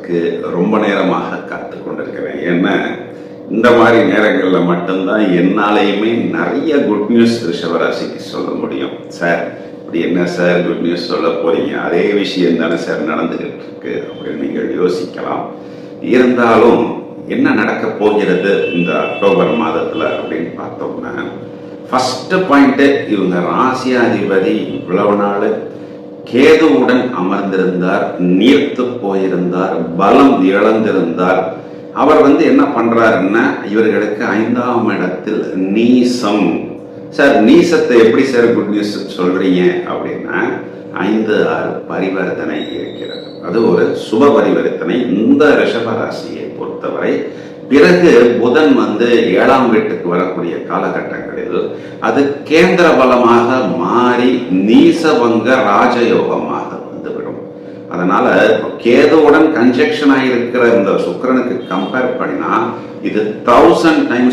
பேசுறதுக்கு ரொம்ப நேரமாக காத்து கொண்டிருக்கிறேன். ஏன்னா இந்த மாதிரி நேரங்களில் மட்டும்தான் என்னாலையுமே நிறைய குட் நியூஸ் ரிஷபராசிக்கு சொல்ல முடியும். சார் இப்படி என்ன சார் குட் நியூஸ் சொல்ல போறீங்க, அதே விஷயம் தானே சார் நடந்துகிட்டு இருக்கு அப்படின்னு நீங்கள் யோசிக்கலாம். இருந்தாலும் என்ன நடக்க போகிறது இந்த அக்டோபர் மாதத்துல அப்படின்னு பார்த்தோம்னா, ஃபர்ஸ்ட் பாயிண்ட், இவங்க ராசியாதிபதி இவ்வளவு நாள் கேதுவுடன் அமர்ந்திருந்தார், நீர்த்து போயிருந்தார், பலம் இழந்திருந்தார். அவர் என்ன பண்றாருன்னா, இவர்களுக்கு 5ஆம் இடத்தில் நீசம். சார் நீசத்தை எப்படி சார் குட் நியூஸ் சொல்றீங்க அப்படின்னா, 5-6 பரிவர்த்தனை இருக்கிறது. அது ஒரு சுப பரிவர்த்தனை இந்த ரிஷபராசியை பொறுத்தவரை. பிறகு புதன் 7ஆம் வீட்டுக்கு வரக்கூடிய காலகட்டங்களில் அது கேந்திர பலமாக மாறி நீசபங்க ராஜயோகமாக வந்துவிடும். அதனால கேதுவுடன் கன்ஜெக்ஷன் ஆகியிருக்கிற இந்த சுக்கிரனுக்கு கம்பேர் பண்ணினா இது 1000 டைம்ஸ்